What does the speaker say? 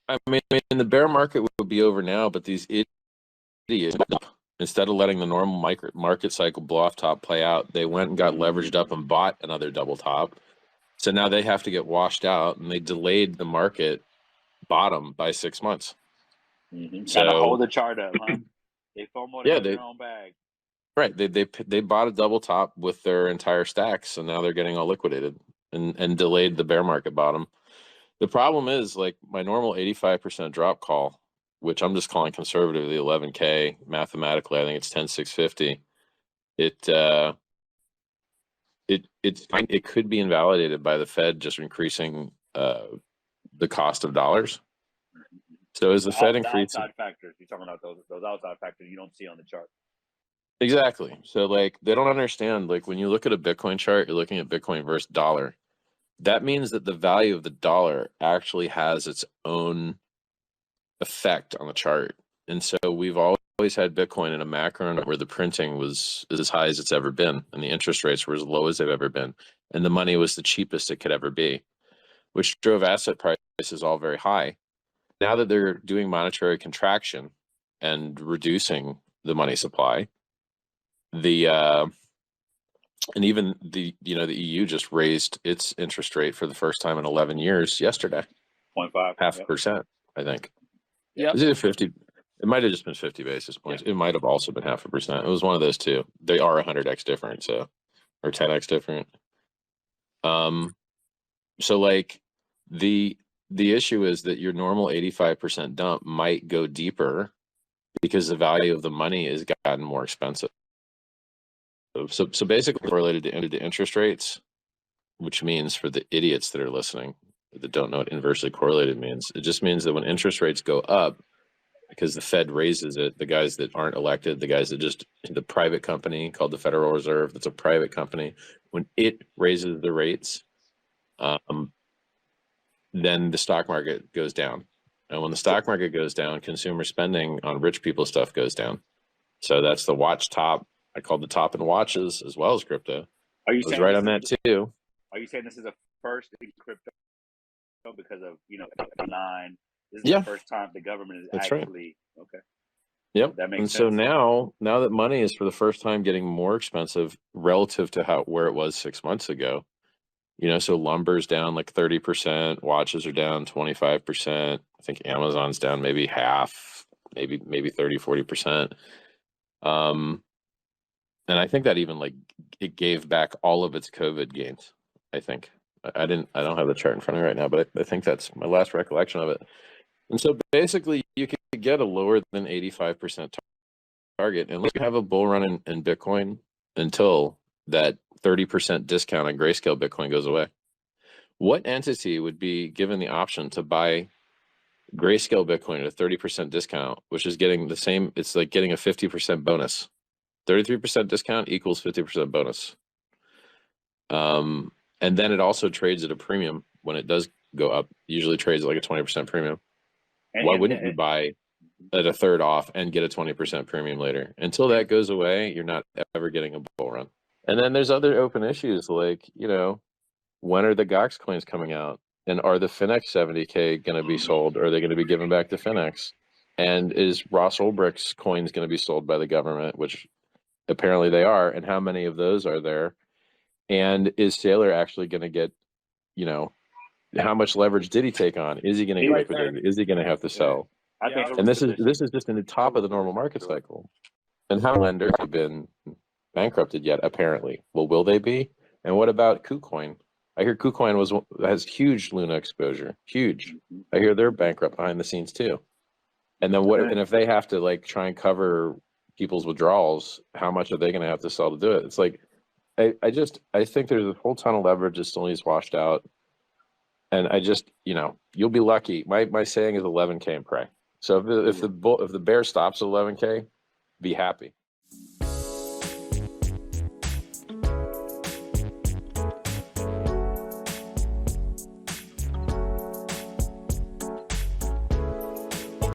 I mean, the bear market would be over now, but these idiots, instead of letting the normal market cycle blow off top play out, they went and got leveraged up and bought another double top. So now they have to get washed out, and they delayed the market bottom by 6 months. Gotta hold the chart up, huh? They FOMO'd Yeah, in their own bag. right. They bought a double top with their entire stack, so now they're getting all liquidated and delayed the bear market bottom. The problem is, like, my normal 85% drop call, which I'm just calling conservative, the 11K mathematically, I think it's 10,650. It could be invalidated by the Fed just increasing the cost of dollars. So as the Fed increases, outside factors, you're talking about those outside factors you don't see on the chart. exactly. So like they don't understand, like when you look at a Bitcoin chart, you're looking at Bitcoin versus dollar. That means that the value of the dollar actually has its own effect on the chart. And so we've always had Bitcoin in a macro where the printing was as high as it's ever been, and the interest rates were as low as they've ever been, and the money was the cheapest it could ever be, which drove asset prices all very high. Now that they're doing monetary contraction and reducing the money supply, and even the EU just raised its interest rate for the first time in 11 years yesterday. 0.5. 0.5%, I think. Yeah. Is it 50? It might have just been 50 basis points. It might have also been 0.5%. It was one of those two. They are 100x different, so, or 10x different. So like the issue is that your normal 85% dump might go deeper because the value of the money has gotten more expensive. So basically correlated to interest rates, which means for the idiots that are listening that don't know what inversely correlated means, it just means that when interest rates go up, because the Fed raises it, the guys that aren't elected, the guys that just, the private company called the Federal Reserve, that's a private company, when it raises the rates, then the stock market goes down. And when the stock market goes down, consumer spending on rich people stuff goes down. So that's the watch top. I called the top in watches as well as crypto. Are you saying right on that too? Are you saying this is a first in crypto because of 9? This is the first time the government is actually right. Okay. Yep. That makes sense. So now that money is for the first time getting more expensive relative to where it was 6 months ago, so lumber's down like 30%, watches are down 25%. I think Amazon's down maybe half, maybe 30-40%. And I think that even like it gave back all of its COVID gains. I think I don't have the chart in front of me right now, but I think that's my last recollection of it. And so basically you could get a lower than 85% target, and let's have a bull run in Bitcoin until that 30% discount on grayscale Bitcoin goes away. What entity would be given the option to buy grayscale Bitcoin at a 30% discount, which is getting the same, it's like getting a 50% bonus. 33% discount equals 50% bonus. And then it also trades at a premium when it does go up, usually trades at like a 20% premium. Why wouldn't you buy at a third off and get a 20% premium later? Until that goes away, you're not ever getting a bull run. And then there's other open issues like, when are the Gox coins coming out? And are the Finex 70K going to be sold? Or are they going to be given back to Finex? And is Ross Ulbricht's coins going to be sold by the government, which apparently they are? And how many of those are there? And is Saylor actually going to get, how much leverage did he take on? Is he going to get liquidated? Is he going to have to sell? And this is just in the top of the normal market cycle. And how lenders have been bankrupted yet, apparently. Well, will they be? And what about KuCoin? I hear KuCoin has huge Luna exposure, huge. I hear they're bankrupt behind the scenes too. And then and if they have to like try and cover people's withdrawals, how much are they going to have to sell to do it? It's like, I think there's a whole ton of leverage that still needs washed out. And I just, you'll be lucky. My saying is 11K and pray. So if the bear stops at 11K, be happy.